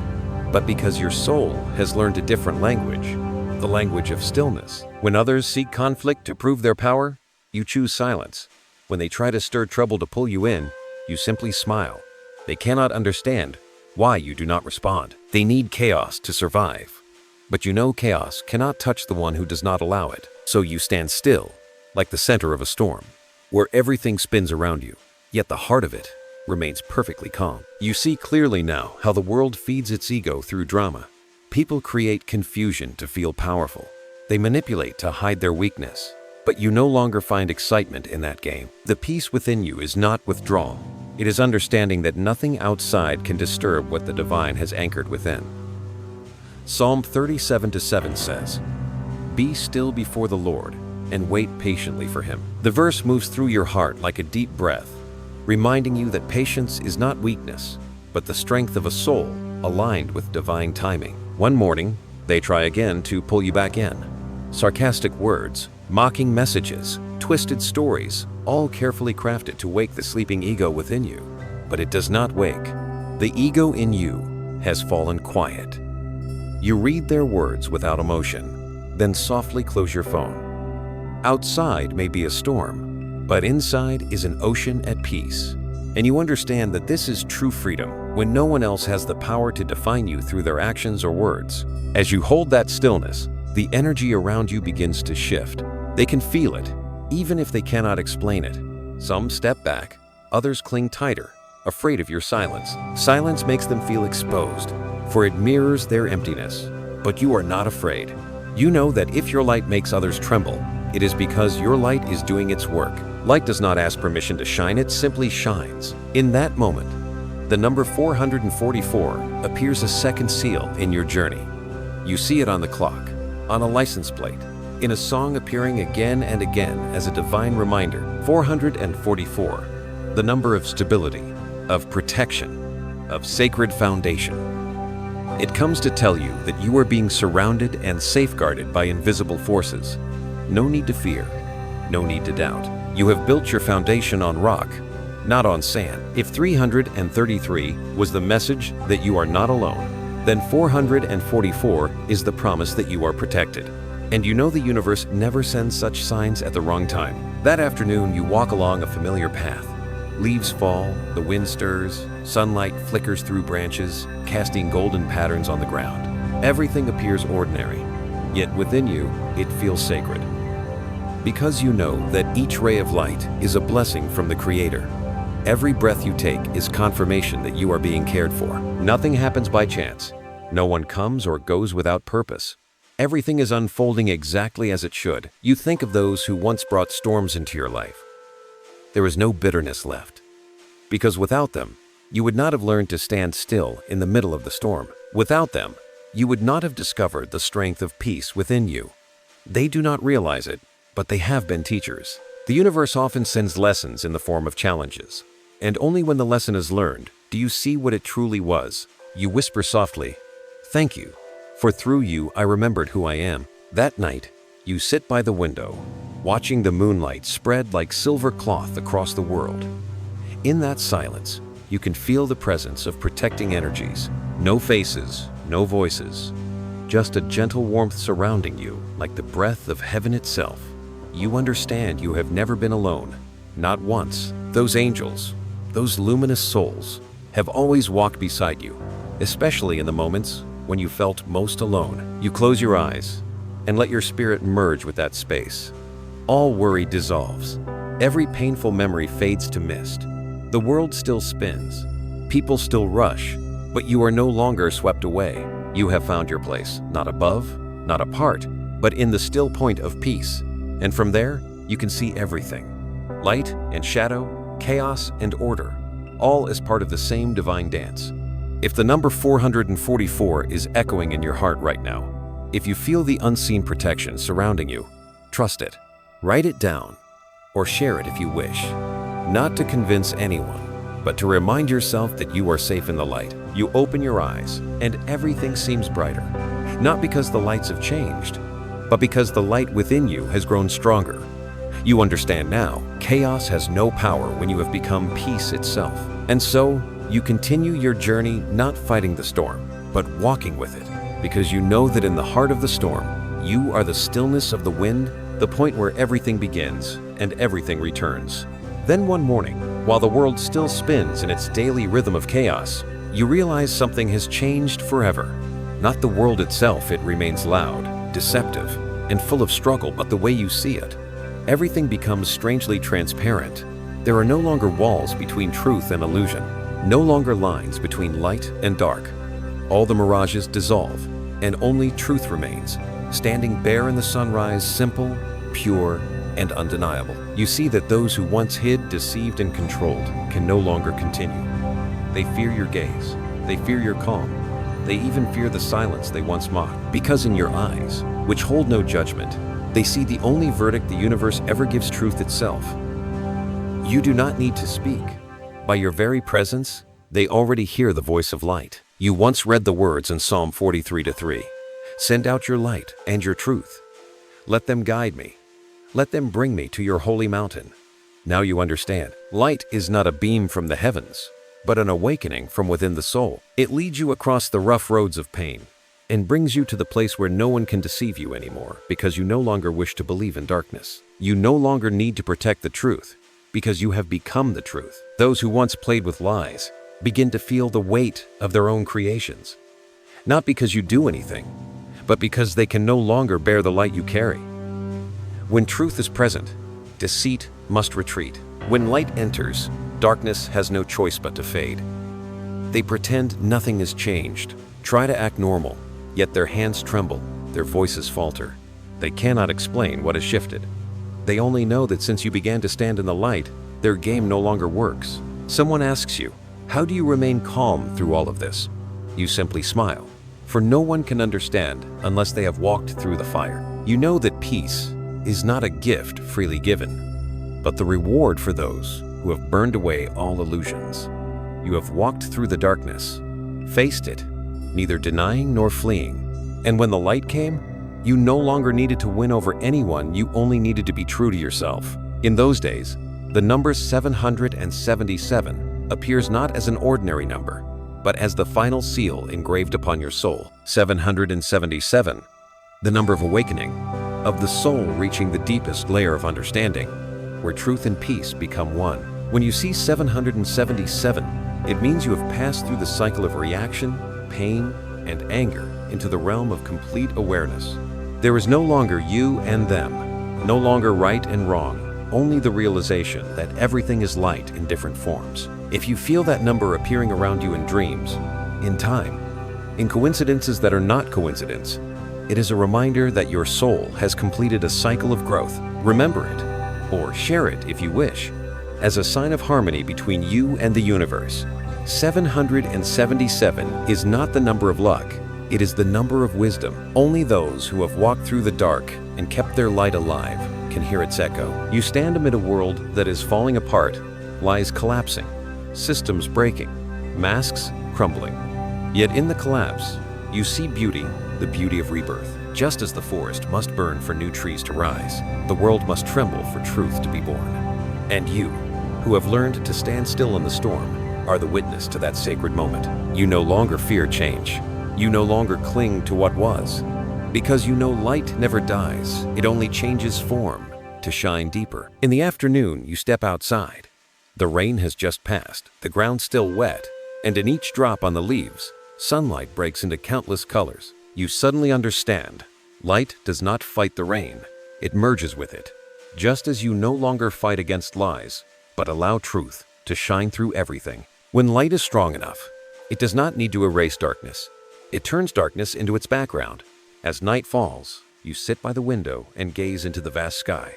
but because your soul has learned a different language, the language of stillness. When others seek conflict to prove their power, you choose silence. When they try to stir trouble to pull you in, you simply smile. They cannot understand why you do not respond. They need chaos to survive. But you know chaos cannot touch the one who does not allow it. So you stand still, like the center of a storm, where everything spins around you, yet the heart of it remains perfectly calm. You see clearly now how the world feeds its ego through drama. People create confusion to feel powerful. They manipulate to hide their weakness. But you no longer find excitement in that game. The peace within you is not withdrawal. It is understanding that nothing outside can disturb what the divine has anchored within. Psalm 37:7 says, "Be still before the Lord and wait patiently for him." The verse moves through your heart like a deep breath, reminding you that patience is not weakness, but the strength of a soul aligned with divine timing. One morning, they try again to pull you back in. Sarcastic words, mocking messages, twisted stories, all carefully crafted to wake the sleeping ego within you. But it does not wake. The ego in you has fallen quiet. You read their words without emotion, then softly close your phone. Outside may be a storm, but inside is an ocean at peace. And you understand that this is true freedom when no one else has the power to define you through their actions or words. As you hold that stillness, the energy around you begins to shift. They can feel it, even if they cannot explain it. Some step back, others cling tighter, afraid of your silence. Silence makes them feel exposed, for it mirrors their emptiness. But you are not afraid. You know that if your light makes others tremble, it is because your light is doing its work. Light does not ask permission to shine, it simply shines. In that moment, the number 444 appears a second seal in your journey. You see it on the clock, on a license plate, in a song appearing again and again as a divine reminder. 444, the number of stability, of protection, of sacred foundation. It comes to tell you that you are being surrounded and safeguarded by invisible forces. No need to fear, no need to doubt. You have built your foundation on rock, not on sand. If 333 was the message that you are not alone, then 444 is the promise that you are protected. And you know the universe never sends such signs at the wrong time. That afternoon, you walk along a familiar path. Leaves fall, the wind stirs, sunlight flickers through branches, casting golden patterns on the ground. Everything appears ordinary, yet within you, it feels sacred. Because you know that each ray of light is a blessing from the Creator. Every breath you take is confirmation that you are being cared for. Nothing happens by chance. No one comes or goes without purpose. Everything is unfolding exactly as it should. You think of those who once brought storms into your life. There is no bitterness left. Because without them, you would not have learned to stand still in the middle of the storm. Without them, you would not have discovered the strength of peace within you. They do not realize it, but they have been teachers. The universe often sends lessons in the form of challenges. And only when the lesson is learned do you see what it truly was. You whisper softly, "Thank you, for through you I remembered who I am." That night, you sit by the window, watching the moonlight spread like silver cloth across the world. In that silence, you can feel the presence of protecting energies. No faces, no voices, just a gentle warmth surrounding you like the breath of heaven itself. You understand you have never been alone, not once. Those angels, those luminous souls, have always walked beside you, especially in the moments when you felt most alone. You close your eyes and let your spirit merge with that space. All worry dissolves. Every painful memory fades to mist. The world still spins. People still rush, but you are no longer swept away. You have found your place, not above, not apart, but in the still point of peace. And from there, you can see everything. Light and shadow, chaos and order, all as part of the same divine dance. If the number 444 is echoing in your heart right now, if you feel the unseen protection surrounding you, trust it. Write it down, or share it if you wish. Not to convince anyone, but to remind yourself that you are safe in the light. You open your eyes, and everything seems brighter. Not because the lights have changed, but because the light within you has grown stronger. You understand now, chaos has no power when you have become peace itself. And so, you continue your journey not fighting the storm, but walking with it, because you know that in the heart of the storm, you are the stillness of the wind, the point where everything begins and everything returns. Then one morning, while the world still spins in its daily rhythm of chaos, you realize something has changed forever. Not the world itself, it remains loud, deceptive, and full of struggle, but the way you see it. Everything becomes strangely transparent. There are no longer walls between truth and illusion, no longer lines between light and dark. All the mirages dissolve, and only truth remains, standing bare in the sunrise, simple, pure, and undeniable. You see that those who once hid, deceived, and controlled can no longer continue. They fear your gaze, they fear your calm, they even fear the silence they once mocked. Because in your eyes, which hold no judgment, they see the only verdict the universe ever gives, truth itself. You do not need to speak. By your very presence, they already hear the voice of light. You once read the words in Psalm 43:3. Send out your light and your truth. Let them guide me. Let them bring me to your holy mountain. Now you understand. Light is not a beam from the heavens, but an awakening from within the soul. It leads you across the rough roads of pain and brings you to the place where no one can deceive you anymore, because you no longer wish to believe in darkness. You no longer need to protect the truth, because you have become the truth. Those who once played with lies begin to feel the weight of their own creations, not because you do anything, but because they can no longer bear the light you carry. When truth is present, deceit must retreat. When light enters, darkness has no choice but to fade. They pretend nothing has changed, try to act normal, yet their hands tremble, their voices falter. They cannot explain what has shifted. They only know that since you began to stand in the light, their game no longer works. Someone asks you, how do you remain calm through all of this? You simply smile, for no one can understand unless they have walked through the fire. You know that peace is not a gift freely given, but the reward for those who have burned away all illusions. You have walked through the darkness, faced it, neither denying nor fleeing. And when the light came, you no longer needed to win over anyone, you only needed to be true to yourself. In those days, the number 777 appears not as an ordinary number, but as the final seal engraved upon your soul. 777, the number of awakening, of the soul reaching the deepest layer of understanding, where truth and peace become one. When you see 777, it means you have passed through the cycle of reaction, pain, and anger into the realm of complete awareness. There is no longer you and them, no longer right and wrong, only the realization that everything is light in different forms. If you feel that number appearing around you in dreams, in time, in coincidences that are not coincidence, it is a reminder that your soul has completed a cycle of growth. Remember it, or share it if you wish, as a sign of harmony between you and the universe. 777 is not the number of luck, it is the number of wisdom. Only those who have walked through the dark and kept their light alive can hear its echo. You stand amid a world that is falling apart, lies collapsing, systems breaking, masks crumbling. Yet in the collapse, you see beauty, the beauty of rebirth. Just as the forest must burn for new trees to rise, the world must tremble for truth to be born. And you, who have learned to stand still in the storm, are the witness to that sacred moment. You no longer fear change. You no longer cling to what was, because you know light never dies. It only changes form to shine deeper. In the afternoon, you step outside. The rain has just passed, the ground still wet, and in each drop on the leaves, Sunlight breaks into countless colors. You suddenly understand. Light does not fight the rain. It merges with it. Just as you no longer fight against lies, but allow truth to shine through everything. When light is strong enough, it does not need to erase darkness. It turns darkness into its background. As night falls, you sit by the window and gaze into the vast sky.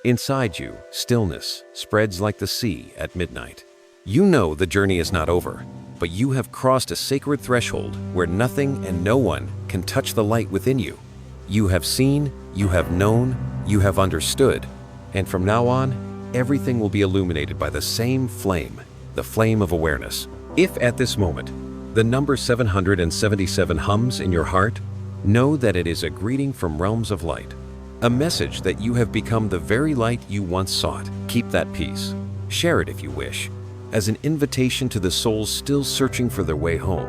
Inside you, stillness spreads like the sea at midnight. You know the journey is not over, but you have crossed a sacred threshold where nothing and no one can touch the light within you. You have seen, you have known, you have understood, and from now on, everything will be illuminated by the same flame, the flame of awareness. If at this moment, the number 777 hums in your heart, know that it is a greeting from realms of light, a message that you have become the very light you once sought. Keep that peace. Share it if you wish, as an invitation to the souls still searching for their way home.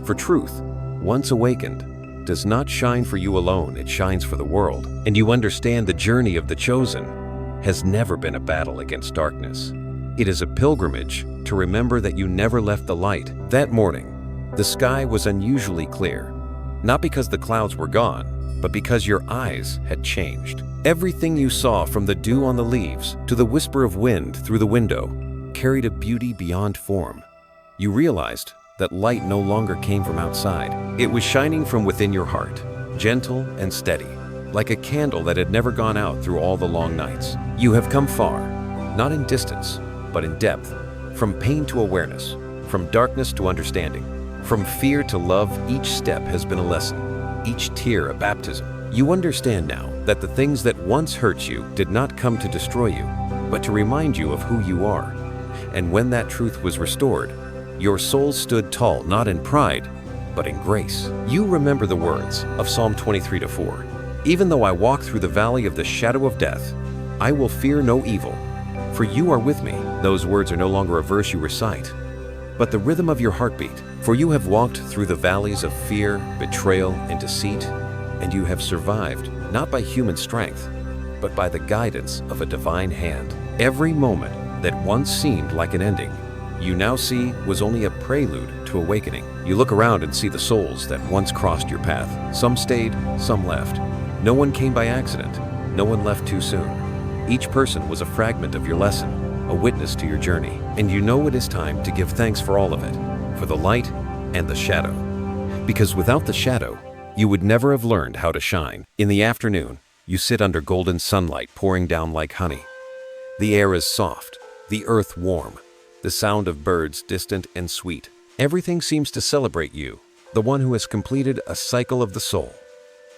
For truth, once awakened, does not shine for you alone, it shines for the world. And you understand the journey of the chosen has never been a battle against darkness. It is a pilgrimage to remember that you never left the light. That morning, the sky was unusually clear, not because the clouds were gone, but because your eyes had changed. Everything you saw, from the dew on the leaves to the whisper of wind through the window, carried a beauty beyond form. You realized that light no longer came from outside. It was shining from within your heart, gentle and steady, like a candle that had never gone out through all the long nights. You have come far, not in distance, but in depth, from pain to awareness, from darkness to understanding, from fear to love. Each step has been a lesson, each tear a baptism. You understand now that the things that once hurt you did not come to destroy you, but to remind you of who you are. And when that truth was restored, your soul stood tall, not in pride, but in grace. You remember the words of Psalm 23:4. Even though I walk through the valley of the shadow of death, I will fear no evil, for you are with me. Those words are no longer a verse you recite, but the rhythm of your heartbeat. For you have walked through the valleys of fear, betrayal, and deceit, and you have survived, not by human strength, but by the guidance of a divine hand. Every moment that once seemed like an ending, you now see was only a prelude to awakening. You look around and see the souls that once crossed your path. Some stayed, some left. No one came by accident. No one left too soon. Each person was a fragment of your lesson, a witness to your journey. And you know it is time to give thanks for all of it, for the light and the shadow. Because without the shadow, you would never have learned how to shine. In the afternoon, you sit under golden sunlight pouring down like honey. The air is soft, the earth warm, the sound of birds distant and sweet. Everything seems to celebrate you, the one who has completed a cycle of the soul.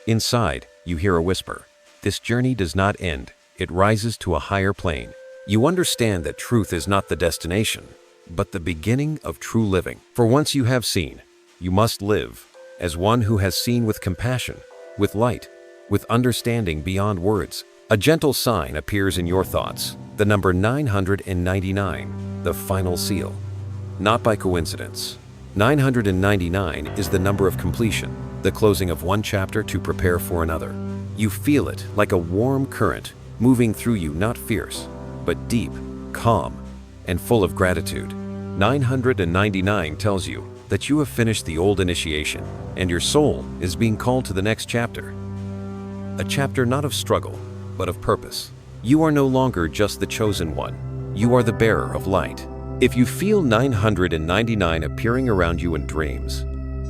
Inside, you hear a whisper. This journey does not end. It rises to a higher plane. You understand that truth is not the destination, but the beginning of true living. For once you have seen, you must live as one who has seen, with compassion, with light, with understanding beyond words. A gentle sign appears in your thoughts, the number 999, the final seal. Not by coincidence. 999 is the number of completion, the closing of one chapter to prepare for another. You feel it like a warm current moving through you, not fierce, but deep, calm, and full of gratitude. 999 tells you that you have finished the old initiation, and your soul is being called to the next chapter. A chapter not of struggle, but of purpose. You are no longer just the chosen one. You are the bearer of light. If you feel 999 appearing around you in dreams,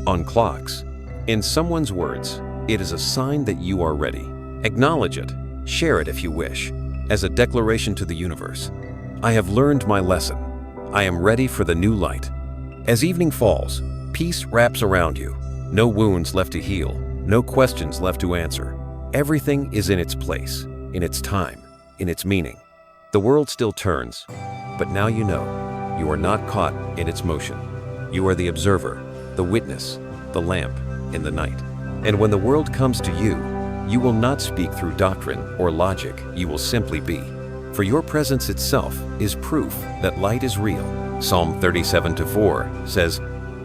on clocks, in someone's words, it is a sign that you are ready. Acknowledge it. Share it if you wish, as a declaration to the universe. I have learned my lesson. I am ready for the new light. As evening falls, peace wraps around you. No wounds left to heal, no questions left to answer. Everything is in its place, in its time, in its meaning. The world still turns, but now you know you are not caught in its motion. You are the observer, the witness, the lamp in the night. And when the world comes to you, you will not speak through doctrine or logic, you will simply be. For your presence itself is proof that light is real. Psalm 37:4 says,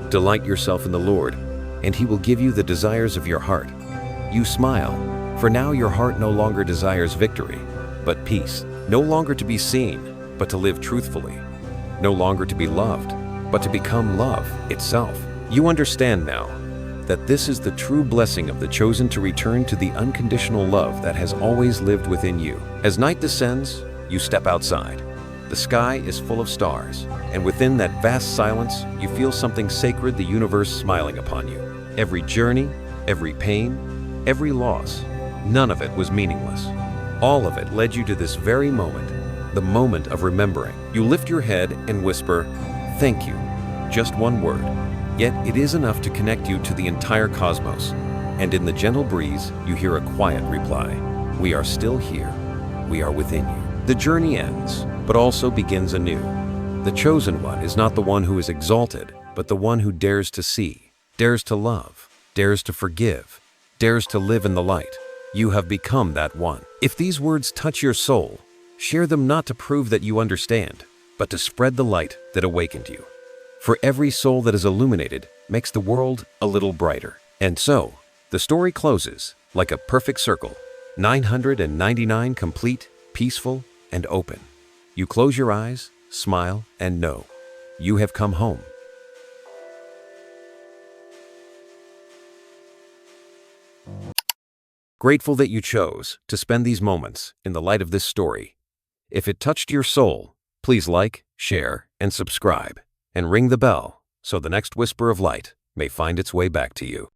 "Delight yourself in the Lord, and He will give you the desires of your heart." You smile, for now your heart no longer desires victory, but peace. No longer to be seen, but to live truthfully. No longer to be loved, but to become love itself. You understand now that this is the true blessing of the chosen to return to the unconditional love that has always lived within you. As night descends, you step outside. The sky is full of stars, and within that vast silence, you feel something sacred, the universe smiling upon you. Every journey, every pain, every loss, none of it was meaningless. All of it led you to this very moment, the moment of remembering. You lift your head and whisper, "Thank you," just one word. Yet it is enough to connect you to the entire cosmos. And in the gentle breeze, you hear a quiet reply. "We are still here. We are within you." The journey ends, but also begins anew. The chosen one is not the one who is exalted, but the one who dares to see, dares to love, dares to forgive, dares to live in the light. You have become that one. If these words touch your soul, share them not to prove that you understand, but to spread the light that awakened you. For every soul that is illuminated makes the world a little brighter. And so, the story closes like a perfect circle, 999 complete, peaceful, and open. You close your eyes, smile, and know you have come home. Grateful that you chose to spend these moments in the light of this story. If it touched your soul, please like, share, and subscribe. And ring the bell so the next whisper of light may find its way back to you.